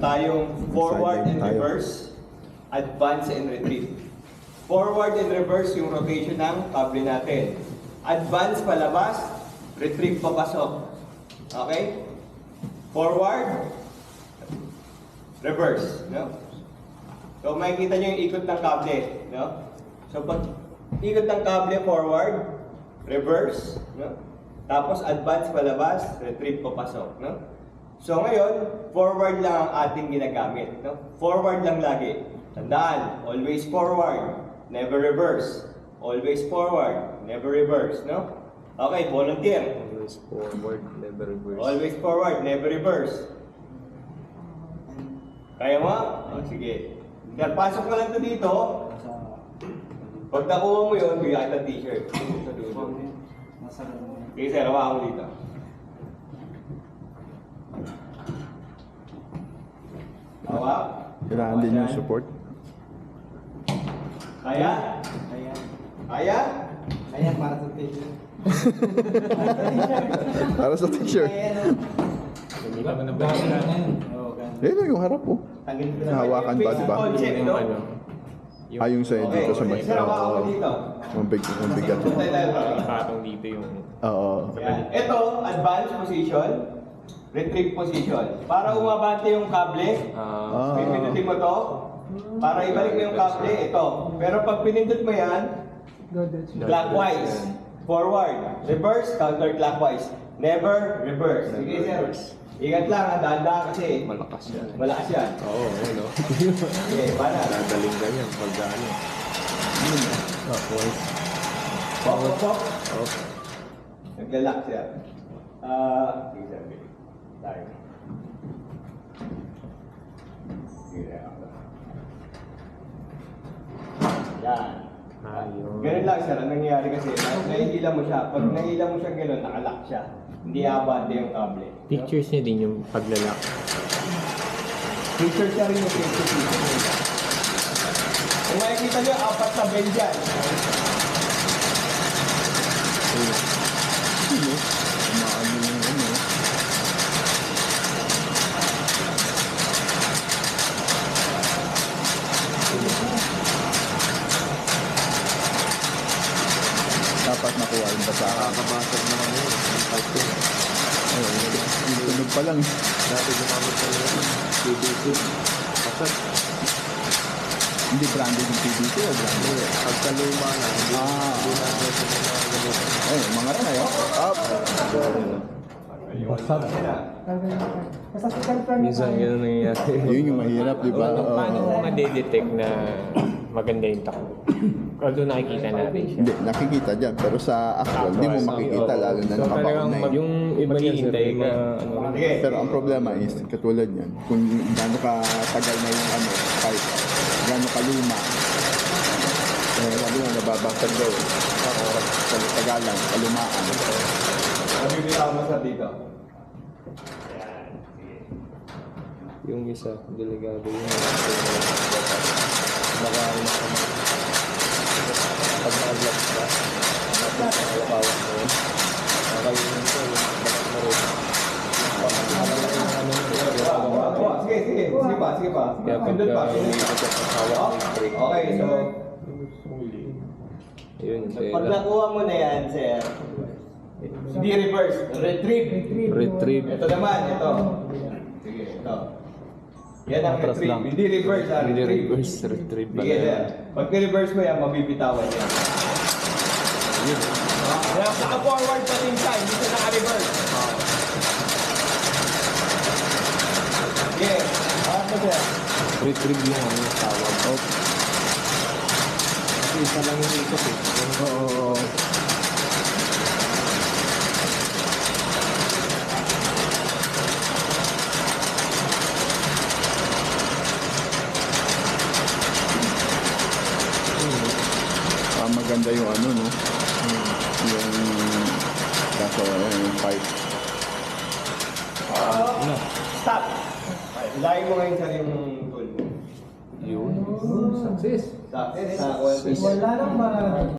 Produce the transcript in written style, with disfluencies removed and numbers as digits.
tayong forward and Tayo. reverse, advance and retreat. Forward and reverse yung rotation ng kable natin. Advance palabas, retreat papasok. Okay? Forward, reverse. No? So makikita nyo yung ikot ng kable. No? So pag ikot ng kable, forward, reverse, no? Tapos advance palabas, retreat papasok. No? So ngayon, forward lang ang ating ginagamit. No? Forward lang lagi. Tandaan, always forward, never reverse. Always forward, never reverse. No? Okay, volunteer. Always forward, never reverse. Always forward, never reverse. Kaya mo? O, sige. Pasok ka lang to dito. Pag nakuha mo yun, bigyan kita t-shirt. Okay, sir, hawa mo dito. Hawa. Kailangan din yung support. Kaya? Kaya? Kaya para sa t-shirt. Para sa t-shirt. Hindi pa man nabasa. Ayun lang yung harap po. Hawakan ba, di ba? Concept, Yung no? ano, Yung sa'yo dito sa may... Sir, hawa mo dito. Mabigat. Puntay tayo pa. patong dito yung... Oo. Yan. Ito, advance position, retrieve position. Para umabante yung kable, Ah. pinutin mo to. Para ibalik mo yung kable, ito. Pero pag pinindot mo yan, clockwise, forward, reverse, counterclockwise. Never reverse. Sige, sir. Ingat lang, dahan-dahan kasi malakas yan. malakas yan. Oo, ano. Okay, para. Dadaling ganyan pag ano. Clockwise. Pop, pop, pop. Oh. Naglalak siya. Sige, sir. Tayo. Sige, yan. Ayun. Ganun lang sir, ang nangyayari kasi, nahihila mo siya. Pag nahihila mo siya ganun, nakalock siya. Hindi abante yung kable. Pictures niya din yung paglalak. Feature siya rin yung safety feature nila. Kung makikita nyo, 4 na bell dyan. Maano yung ano. Dapat nakuha yung basa. Nakakabasag naman yun. Ang type yun. Yung tunog pa lang. Dati gumamit ka yun. PVC. Pasag. Hindi branded yung PVC o branded? Pagkaluma na. Hindi na pwede na gamitin. Ay, mga ranay oh. Up. Basta Basta sa confirm Minsan ganun nangyayari. Yun yung mahirap, di ba? Oo. Paano mo ma-detect na maganda yung takbo? Although nakikita natin siya. Hindi, nakikita dyan. Pero sa actual, hindi mo makikita. Lalo na So talagang nakabaon na yun. yung iba hihintay ka. Ano, Sige. Pero ang problema is, katulad yan, kung gaano katagal na yung ano, pipe, gaano kaluma, sabi nga, nababasag daw. Sa tagalan, kalumaan. Nabibitaw mo sa dito. yung isa, delegado yun. Baka pag nag-vlog ka, nakakawak mo yun. Baka yun ito, bakit mo rin. Sige, sige. Sige pa, sige pa. Kaya pag Sundot pa, hindi sundot ka pa. hawak mo yung brake. Okay, so Yun, pag nakuha mo na yan, sir, hindi reverse, retrieve. retrieve. Ito naman, ito. Sige, ito. Yan ang Atras retrieve. lang. Hindi reverse, ha? Hindi Retrieve. reverse, retrieve pala Sige, sir. yan. Pag reverse mo yan, mabibitawan yan. Yun. Kaya naka-forward pa din siya, hindi siya naka-reverse. Sige. Ano, sir? Retrieve yung ano yung tawag. Kasi isa lang yung ikot eh. Oo. Maganda yung ano, no? Yung kaso, yung pipe. Stop. Ilayin mo ngayon sa yung tool mo. Yun. Success. Stop. Wala nang mga